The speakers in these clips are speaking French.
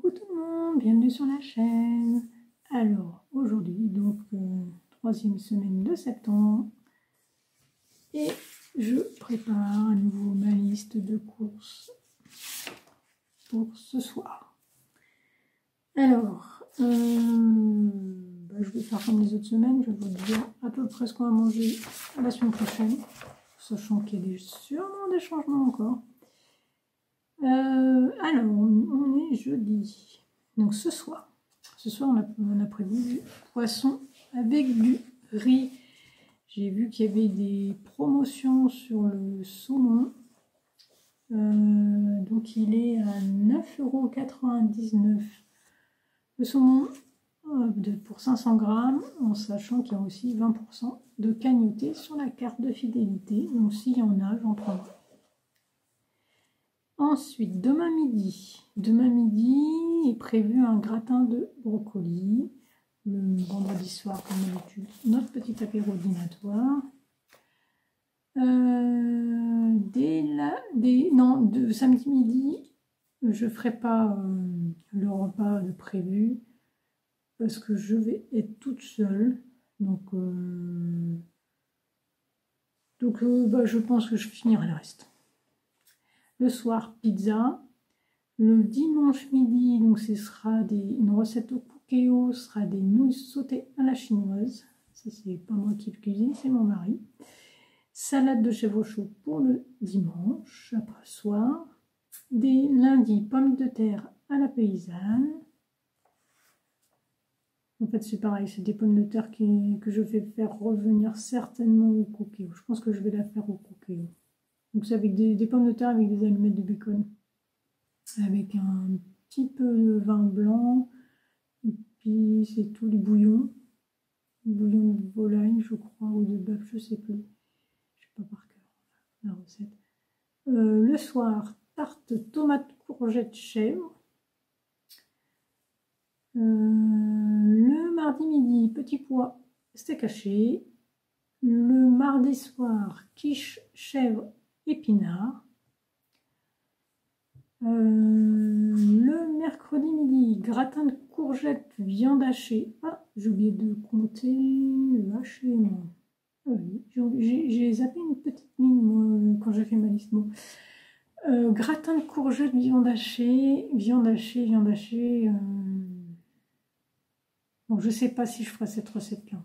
Coucou tout le monde, bienvenue sur la chaîne. Alors aujourd'hui, donc troisième semaine de septembre, et je prépare à nouveau ma liste de courses pour ce soir. Alors, je vais faire comme les autres semaines, je vais vous dire à peu près ce qu'on va manger la semaine prochaine, sachant qu'il y a sûrement des changements encore. Alors, on est jeudi. Donc ce soir on a prévu du poisson avec du riz. J'ai vu qu'il y avait des promotions sur le saumon. Donc il est à 9,99 €. Le saumon pour 500 grammes, en sachant qu'il y a aussi 20% de cagnoté sur la carte de fidélité. Donc s'il y en a, j'en prendrai. Ensuite, demain midi est prévu un gratin de brocoli. Le vendredi soir, comme d'habitude, notre petit apéro dînatoire. De samedi midi, je ne ferai pas le repas de prévu parce que je vais être toute seule. Donc je pense que je finirai le reste. Le soir, pizza. Le dimanche midi, donc ce sera une recette au cookéo, ce sera des nouilles sautées à la chinoise. Ça, c'est pas moi qui le cuisine, c'est mon mari. Salade de chèvre chaud pour le dimanche, après soir. Des lundis, pommes de terre à la paysanne. En fait, c'est pareil, c'est des pommes de terre que je vais faire revenir certainement au cookéo. Je pense que je vais la faire au cookéo. Donc c'est avec des pommes de terre avec des allumettes de bacon. Avec un petit peu de vin blanc, et puis c'est tout, du bouillon de volaille, je crois, ou de bœuf, je sais plus, je sais pas par cœur la recette. Le soir, tarte tomate courgette chèvre. Le mardi midi, petit pois steak haché. Le mardi soir, quiche chèvre épinard. Le mercredi midi, gratin de courgettes, viande hachée. Ah, j'ai oublié de compter le haché, moi. Ah oui, j'ai zappé une petite ligne, moi, quand j'ai fait ma liste. Bon. Gratin de courgettes, viande hachée. Bon, je sais pas si je ferai cette recette-là.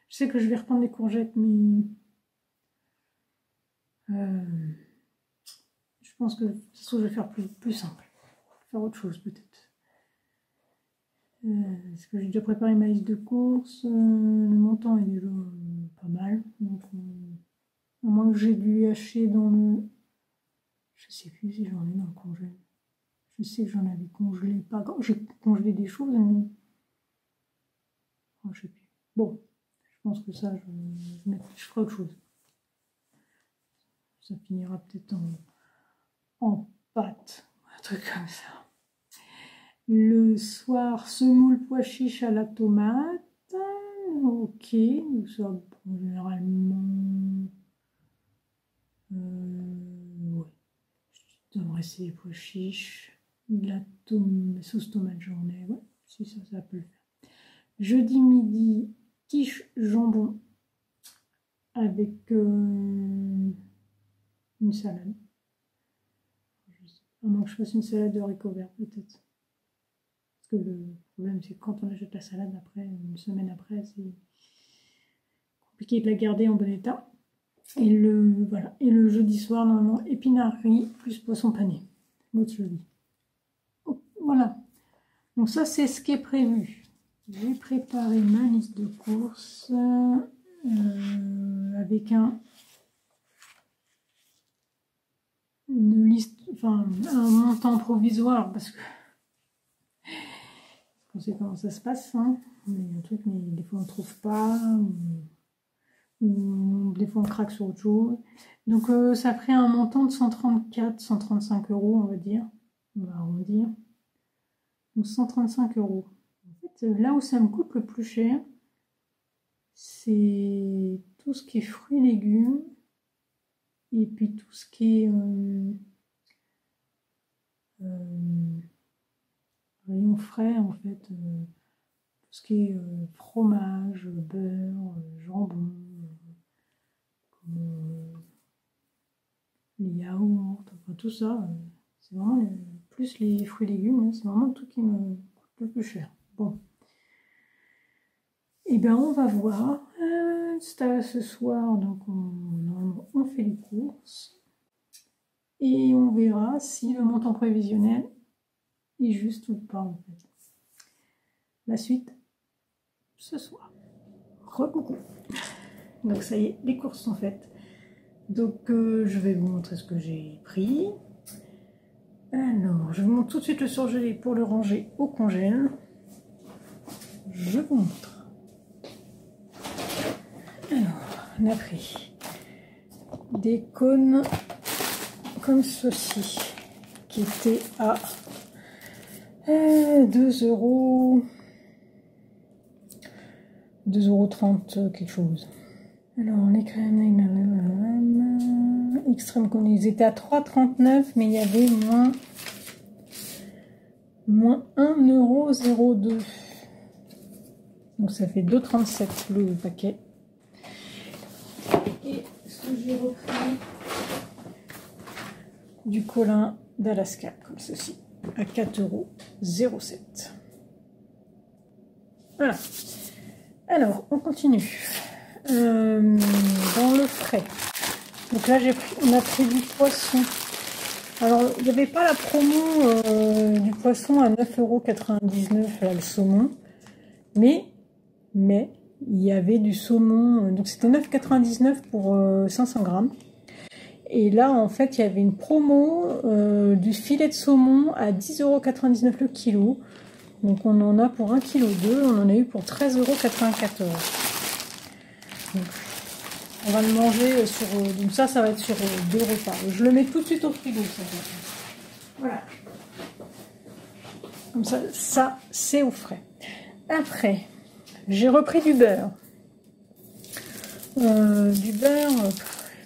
Je sais que je vais reprendre les courgettes, mais... je pense que je vais faire plus simple. Faire autre chose peut-être. Parce que j'ai déjà préparé ma liste de courses. Le montant est déjà pas mal. Donc, à moins que j'ai dû hacher dans le... Je sais plus si j'en ai dans le congé. Je sais que j'en avais congelé. Pas grand... J'ai congelé des choses, mais... Oh, je sais plus. Bon, je pense que ça, je ferai autre chose. Ça finira peut-être en pâte. Un truc comme ça. Le soir, semoule pois chiche à la tomate. Ok, nous sommes généralement... ouais. Je devrais essayer les pois chiches. De la sauce tomate j'en ai. Ouais, si ça peut le faire. Jeudi midi, quiche jambon avec une salade. À moins que je fasse une salade de haricots verts peut-être. Parce que le problème, c'est que quand on achète la salade, après, une semaine après, c'est compliqué de la garder en bon état. Et le jeudi soir, normalement, épinards plus poisson pané. L'autre jeudi. Oh, voilà. Donc ça, c'est ce qui est prévu. J'ai préparé ma liste de courses avec une liste, enfin, un montant provisoire, parce que on sait comment ça se passe, hein. Mais des fois on ne trouve pas, ou des fois on craque sur autre chose. Donc ça ferait un montant de 135 €, on va dire. On va arrondir. Donc 135 €. En fait, là où ça me coûte le plus cher, c'est tout ce qui est fruits et légumes, et puis tout ce qui est... rayon frais en fait, tout ce qui est fromage, beurre, jambon, les yaourts, enfin tout ça, c'est vraiment plus les fruits et légumes, hein, c'est vraiment tout qui me coûte le plus cher. Bon, et bien on va voir. Ce soir, donc on fait les courses et on verra si le montant prévisionnel est juste ou pas en fait. La suite ce soir. Recoucou. Donc ça y est, les courses sont faites. Donc je vais vous montrer ce que j'ai pris. Alors, je vous montre tout de suite le surgelé pour le ranger au congèle. Je vous montre. Alors, on a pris des cônes comme ceci, qui étaient à 2,30 € quelque chose. Alors, les crèmes extrême cône, ils étaient à 3,39 €, mais il y avait moins 1,02 €. Donc ça fait 2,37 € le paquet. Et ce que j'ai repris du colin d'Alaska, comme ceci, à 4,07 €. Voilà. Alors, on continue. Dans le frais. Donc là, on a pris du poisson. Alors, il n'y avait pas la promo du poisson à 9,99 € le saumon. Mais il y avait du saumon, donc c'était 9,99 € pour 500 grammes. Et là, en fait, il y avait une promo du filet de saumon à 10,99 € le kilo. Donc on en a pour 1,2 kg, on en a eu pour 13,94 €. Donc, on va le manger sur... donc ça va être sur 2 repas. Je le mets tout de suite au frigo. Ça. Voilà. Comme ça c'est au frais. Après, j'ai repris du beurre. Du beurre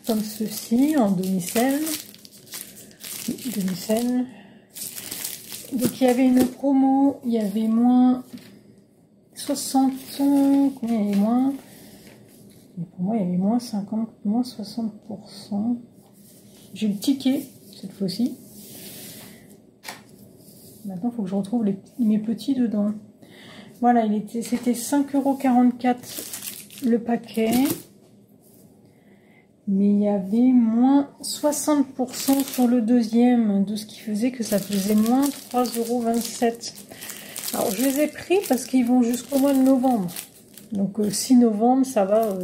comme ceci, en demi-sel. Demi-sel. Donc il y avait une promo, il y avait moins 60... Combien il y avait moins? Pour moi, il y avait moins 50, moins 60%. J'ai le ticket, cette fois-ci. Maintenant, il faut que je retrouve mes petits dedans. Voilà, c'était 5,44 € le paquet. Mais il y avait moins 60% sur le deuxième, de ce qui faisait que ça faisait moins 3,27 €. Alors, je les ai pris parce qu'ils vont jusqu'au mois de novembre. Donc 6 novembre, ça va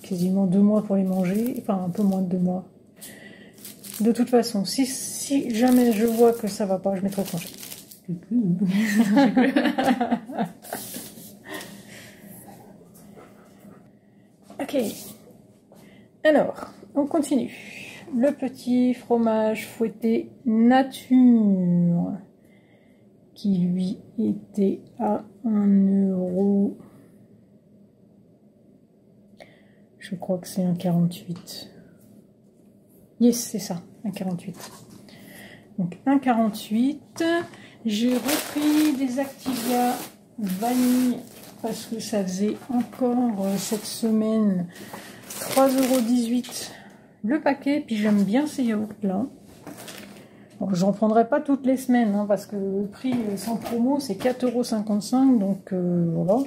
quasiment 2 mois pour les manger, enfin un peu moins de 2 mois. De toute façon, si jamais je vois que ça va pas, je mettrai au congé. Ok. Alors, on continue. Le petit fromage fouetté nature, qui lui était à 1 €. Je crois que c'est 1,48 €. Yes, c'est ça, 1,48 €. Donc 1,48 €. J'ai repris des Activia vanille parce que ça faisait encore cette semaine 3,18 € le paquet. Puis j'aime bien ces yaourts là. Bon, j'en prendrai pas toutes les semaines hein, parce que le prix sans promo c'est 4,55 €. Donc voilà.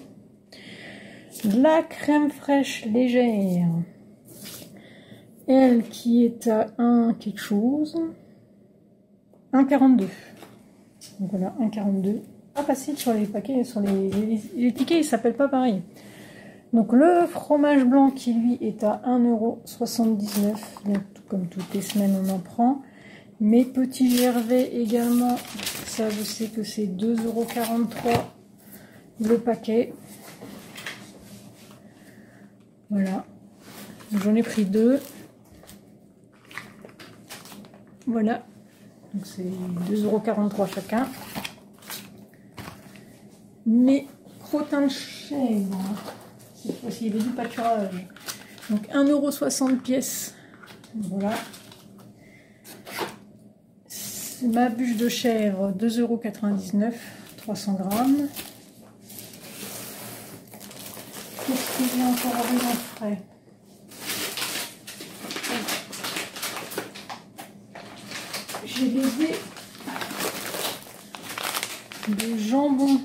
De la crème fraîche légère. Elle qui est à 1 quelque chose. 1,42 €. Donc voilà, 1,42 €. Pas facile sur les paquets, sur les tickets, ils s'appellent pas pareil. Donc le fromage blanc qui lui est à 1,79 €. Donc comme toutes les semaines on en prend. Mes petits gervais également. Ça je sais que c'est 2,43 € le paquet. Voilà. J'en ai pris 2. Voilà. Donc c'est 2,43 € chacun. Mes crottins de chèvre. Cette fois-ci, il y avait du pâturage. Donc 1,60 € pièce. Voilà. Ma bûche de chèvre, 2,99 €, 300 grammes. Qu'est-ce qu'il y a encore à en frais? J'ai des dés de jambon.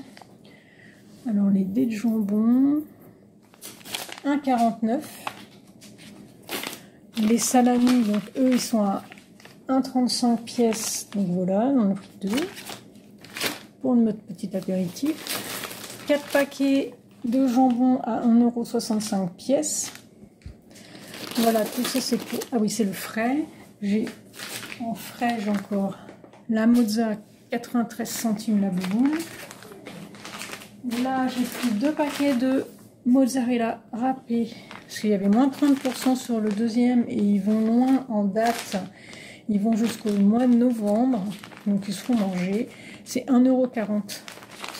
Alors les dés de jambon, 1,49 €. Les salamis, donc eux ils sont à 1,35 pièces, donc voilà, on a pris 2 pour notre petit apéritif. 4 paquets de jambon à 1,65 € pièces. Voilà, tout ça c'est pour... Ah oui, c'est le frais. En frais, j'ai encore la mozza, 93 centimes la boule. Là, j'ai pris 2 paquets de mozzarella râpé, parce qu'il y avait moins de 30% sur le deuxième, et ils vont loin en date. Ils vont jusqu'au mois de novembre, donc ils seront mangés. C'est 1,40 €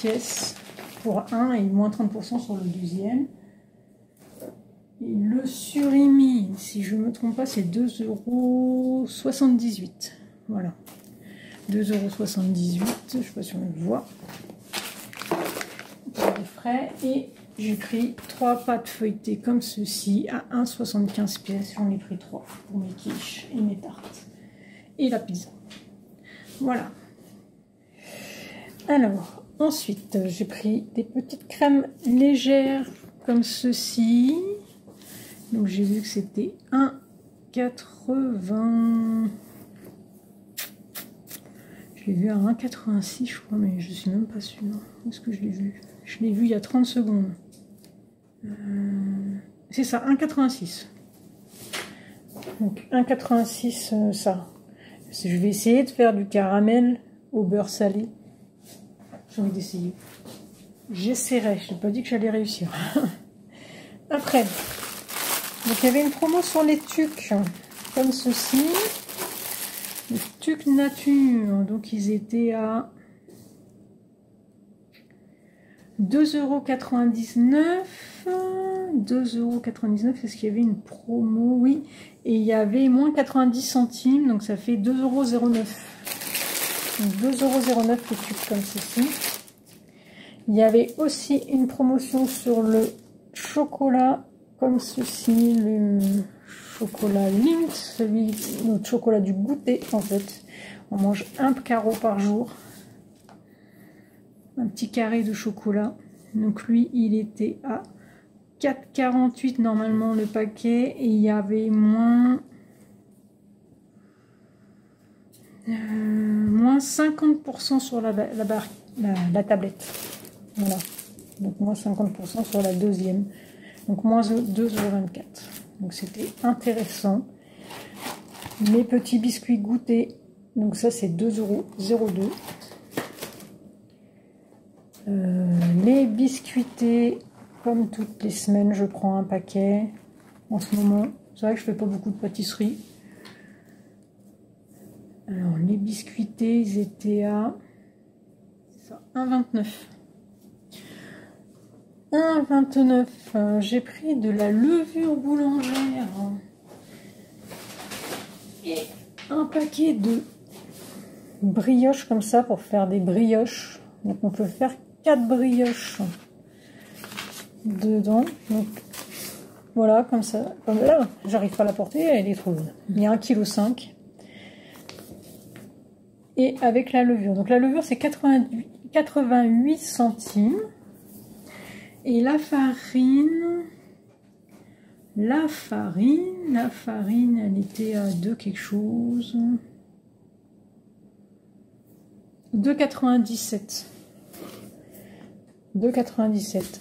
pièce pour un, et moins 30% sur le deuxième. Et le surimi, si je ne me trompe pas, c'est 2,78 €. Voilà. 2,78 €, je ne sais pas si on le voit. Pour les frais. Et j'ai pris 3 pâtes feuilletées comme ceci à 1,75 pièces. J'en ai pris 3 pour mes quiches et mes tartes. Et la pizza. Voilà. Alors, ensuite, j'ai pris des petites crèmes légères comme ceci. Donc j'ai vu que c'était 1,80. Je l'ai vu à 1,86 je crois, mais je suis même pas sûre. Où est-ce que je l'ai vu? Je l'ai vu il y a 30 secondes. C'est ça, 1,86. Donc 1,86 ça. Je vais essayer de faire du caramel au beurre salé. J'ai envie d'essayer. J'essaierai, je n'ai pas dit que j'allais réussir. Après, donc il y avait une promo sur les tucs, comme ceci. Les tucs nature, donc ils étaient à 2,99 €. 2,99 €, est-ce qu'il y avait une promo? Oui, et il y avait moins 90 centimes, donc ça fait 2,09 €. Donc 2,09 € les tucs comme ceci. Il y avait aussi une promotion sur le chocolat comme ceci, le chocolat Lindt, celui notre chocolat du goûter en fait. On mange un carreau par jour, un petit carré de chocolat. Donc lui, il était à 4,48 normalement le paquet, et il y avait moins 50% sur la tablette. Voilà, donc moins 50% sur la deuxième, donc moins 2,24 €. Donc c'était intéressant. Mes petits biscuits goûtés, donc ça c'est 2,02 €. Les biscuités, comme toutes les semaines, je prends un paquet en ce moment. C'est vrai que je fais pas beaucoup de pâtisserie. Alors les biscuités, ils étaient à 1,29 €. 1,29 €. J'ai pris de la levure boulangère et un paquet de brioches comme ça pour faire des brioches. Donc on peut faire 4 brioches dedans. Donc voilà, comme ça. Comme là, j'arrive pas à la porter, elle est trop lourde. Il y a 1,5 kg. Et avec la levure. Donc la levure c'est 88 centimes. Et la farine, elle était à 2 quelque chose. 2,97. 2,97.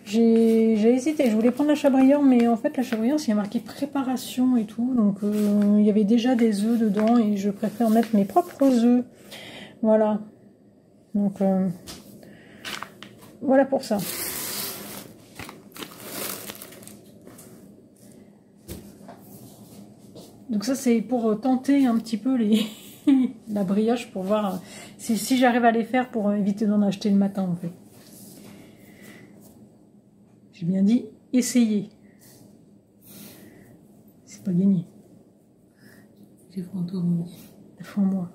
J'ai hésité, je voulais prendre la Chabrior, mais en fait la Chabrior, il y a marqué préparation et tout, donc il y avait déjà des œufs dedans et je préfère mettre mes propres œufs. Voilà. Donc voilà pour ça. Donc ça c'est pour tenter un petit peu la brioche, pour voir si j'arrive à les faire, pour éviter d'en acheter le matin en fait. J'ai bien dit essayer. C'est pas gagné. J'ai foi en toi, mon Foi en moi.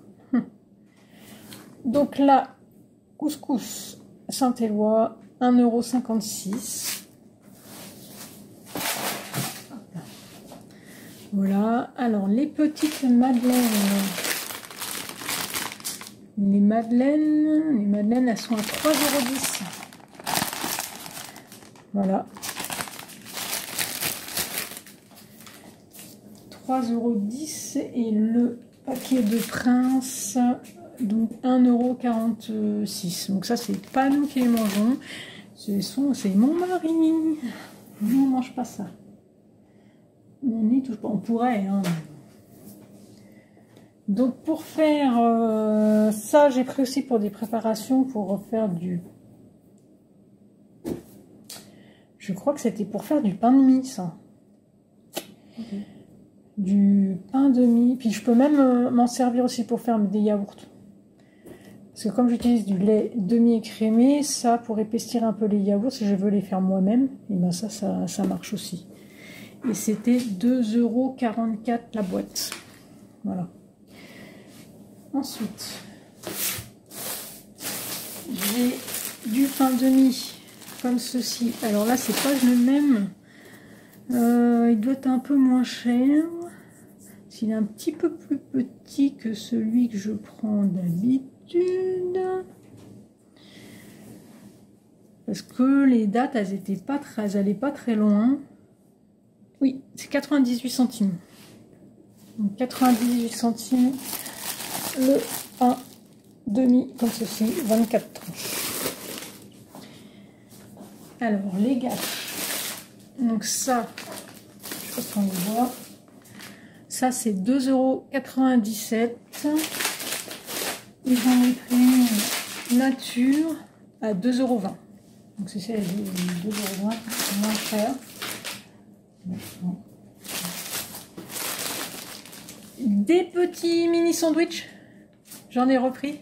Donc là, couscous Saint-Éloi, 1,56 €. Voilà. Alors, les petites madeleines. Les madeleines, elles sont à 3,10 €. Voilà. 3,10 € et le paquet de Prince, donc 1,46 €. Donc ça, c'est pas nous qui les mangeons, c'est mon mari. Nous, on mange pas ça. On n'y touche pas. On pourrait, hein. Donc pour faire ça, j'ai pris aussi pour des préparations pour refaire du... Je crois que c'était pour faire du pain de mie, ça. Okay. Du pain de mie. Puis je peux même m'en servir aussi pour faire des yaourts. Parce que comme j'utilise du lait demi-écrémé, ça, pour épaissir un peu les yaourts, si je veux les faire moi-même, et ben ça marche aussi. Et c'était 2,44 € la boîte. Voilà. Ensuite, j'ai du pain de mie comme ceci. Alors là, c'est pas le même. Il doit être un peu moins cher. S'il est un petit peu plus petit que celui que je prends d'habitude. Parce que les dates, elles allaient pas très loin. Oui, c'est 98 centimes. Donc 98 centimes. Le pain demi comme ceci, 24 tranches. Alors les gâches, donc ça, je sais pas si on le voit, ça c'est 2,97 €. Et j'en ai pris une nature à 2,20 €. Donc c'est ça, 2,20 €, c'est moins cher. Des petits mini sandwichs. J'en ai repris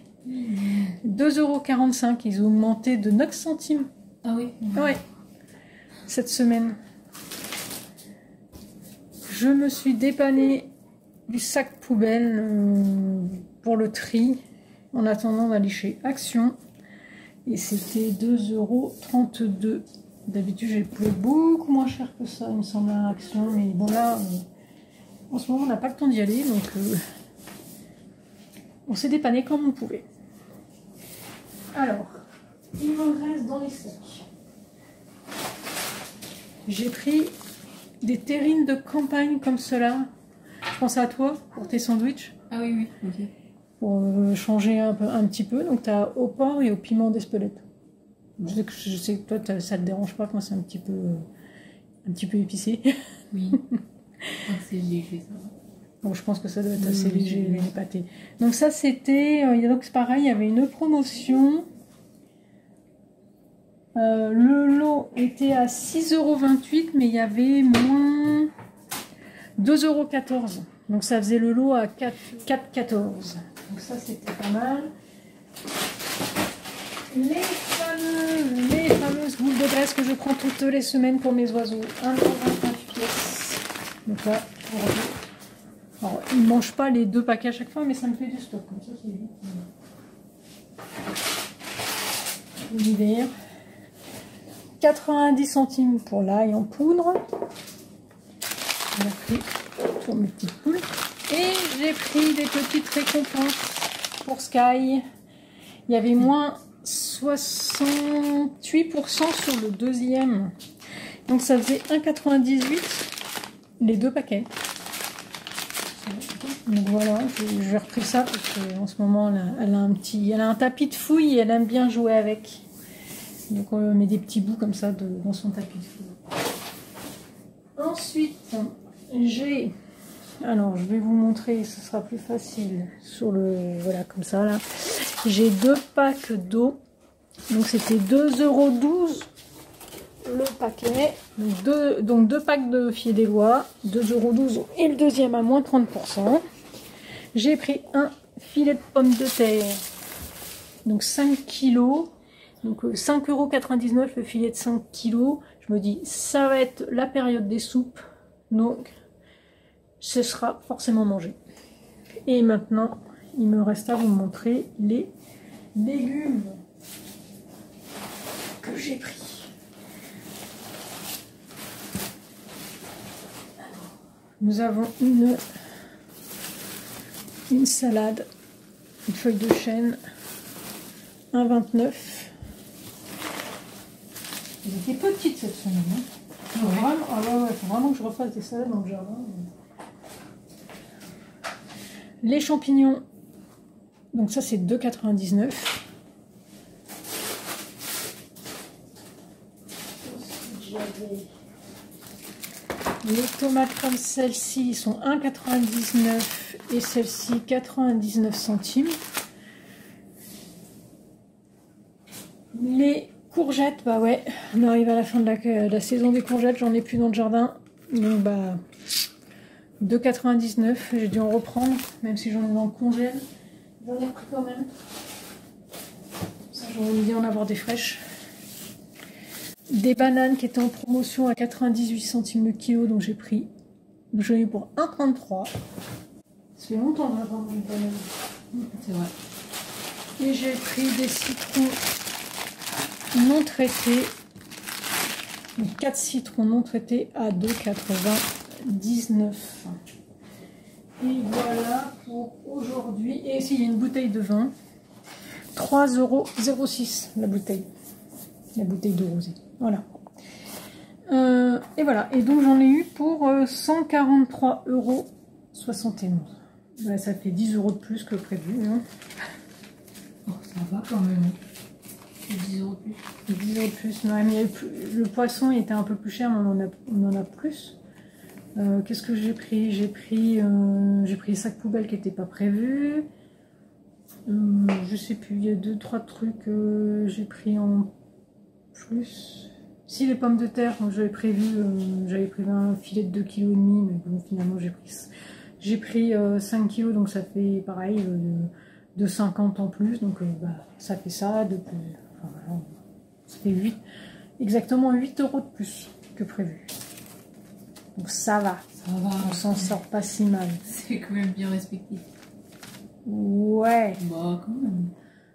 2,45 €. Ils ont augmenté de 9 centimes. Ah oui? Oui. Cette semaine. Je me suis dépanné du sac poubelle pour le tri en attendant d'aller chez Action. Et c'était 2,32 €. D'habitude, j'ai payé beaucoup moins cher que ça, il me semble, à Action. Mais bon, là, en ce moment, on n'a pas le temps d'y aller. Donc, on s'est dépanné comme on pouvait. Alors, il me reste dans les sacs. J'ai pris des terrines de campagne comme cela. Je pense à toi pour tes sandwichs. Ah oui, oui, ok. Pour changer un petit peu. Donc, tu as au porc et au piment d'Espelette. Je sais que toi, ça te dérange pas. Moi, c'est un petit peu épicé. Oui. C'est léger, ça va. Bon, je pense que ça doit être assez léger, les pâtés. Donc ça, c'était... donc c'est pareil, il y avait une promotion. Le lot était à 6,28 €, mais il y avait moins 2,14 €. Donc ça faisait le lot à 4,14 €. Donc ça, c'était pas mal. Les fameuses boules de graisse que je prends toutes les semaines pour mes oiseaux. 1,25 pièces. Donc là, alors, ils ne mangent pas les 2 paquets à chaque fois, mais ça me fait du stock. Comme ça, c'est vite. L'hiver. 90 centimes pour l'ail en poudre. J'ai pris pour mes petites poules. Et j'ai pris des petites récompenses pour Sky. Il y avait moins 68% sur le deuxième. Donc ça faisait 1,98 € les 2 paquets. Donc voilà, j'ai repris ça parce qu'en ce moment elle a un tapis de fouille et elle aime bien jouer avec. Donc on met des petits bouts comme ça dans son tapis de fouille. Ensuite, alors je vais vous montrer, ce sera plus facile sur le, voilà, comme ça là. J'ai 2 packs d'eau, donc c'était 2,12 € le paquet. Donc 2 packs de Fiédélois, 2,12 € et le deuxième à moins 30%. J'ai pris un filet de pommes de terre, donc 5 kg, donc 5,99 € le filet de 5 kg. Je me dis, ça va être la période des soupes, donc ce sera forcément mangé. Et maintenant, il me reste à vous montrer les légumes que j'ai pris. Nous avons une salade, une feuille de chêne, 1,29. Elle était petite cette semaine. Hein. Ouais. Vraiment, alors, faut vraiment que je refasse des salades dans le jardin. Les champignons, donc ça c'est 2,99. Les tomates comme celle-ci sont 1,99 et celle-ci 99 centimes. Les courgettes, bah ouais, on arrive à la fin de la saison des courgettes, j'en ai plus dans le jardin. Donc bah 2,99, j'ai dû en reprendre, même si j'en ai dans le congèle. J'en ai pris quand même. Ça j'aurais envie d'en avoir des fraîches. Des bananes qui étaient en promotion à 98 centimes le kilo, donc j'ai pris. J'en ai eu pour 1,33. Ça fait longtemps que j'ai pas mangé de bananes. C'est vrai. Et j'ai pris des citrons non traités. Donc 4 citrons non traités à 2,99. Et voilà pour aujourd'hui. Et ici il y a une bouteille de vin. 3,06 € la bouteille. La bouteille de rosé. Voilà. Et voilà. Et donc j'en ai eu pour 143,71 €. Bah, ça fait 10 € de plus que prévu. Hein. Oh, ça va quand même. 10 € de plus. 10 € de plus. Non, mais le poisson il était un peu plus cher, mais on en a plus. Qu'est-ce que j'ai pris? J'ai pris les sacs poubelles qui n'étaient pas prévus. Je sais plus, il y a 2-3 trucs j'ai pris en plus. Si les pommes de terre, j'avais prévu un filet de 2,5 kg, mais bon finalement j'ai pris 5 kg, donc ça fait pareil de 50 en plus, donc bah, ça fait ça de plus. Enfin, voilà, ça fait exactement 8 € de plus que prévu. Donc ça va. Ça va. On s'en sort pas si mal. C'est quand même bien respecté. Ouais. Bah quand même.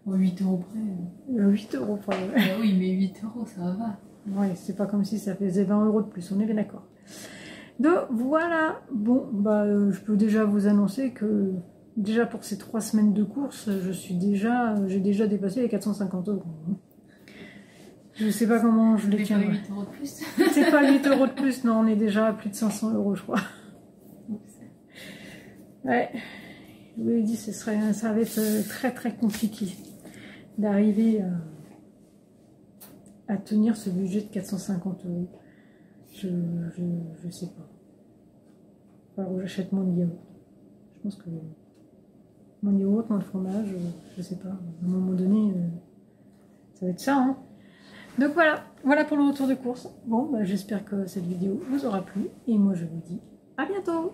8 € près. 8 € près. Ouais. Ah oui, mais 8 € ça va. Ouais, c'est pas comme si ça faisait 20 € de plus, on est bien d'accord. Donc voilà, bon, bah je peux déjà vous annoncer que déjà pour ces 3 semaines de course, j'ai déjà dépassé les 450 €. Je sais pas comment je les tiens. C'est pas 8 € de plus. C'est pas 8 € de plus, non, on est déjà à plus de 500 € je crois. Ouais, je vous l'ai dit, ça va être très très compliqué d'arriver à tenir ce budget de 450 €. Je sais pas. Alors j'achète moins de yaourt. Je pense que moins de yaourt, moins de fromage, je sais pas. À un moment donné, ça va être ça. Hein. Donc voilà pour le retour de course. Bon, bah, j'espère que cette vidéo vous aura plu. Et moi je vous dis à bientôt.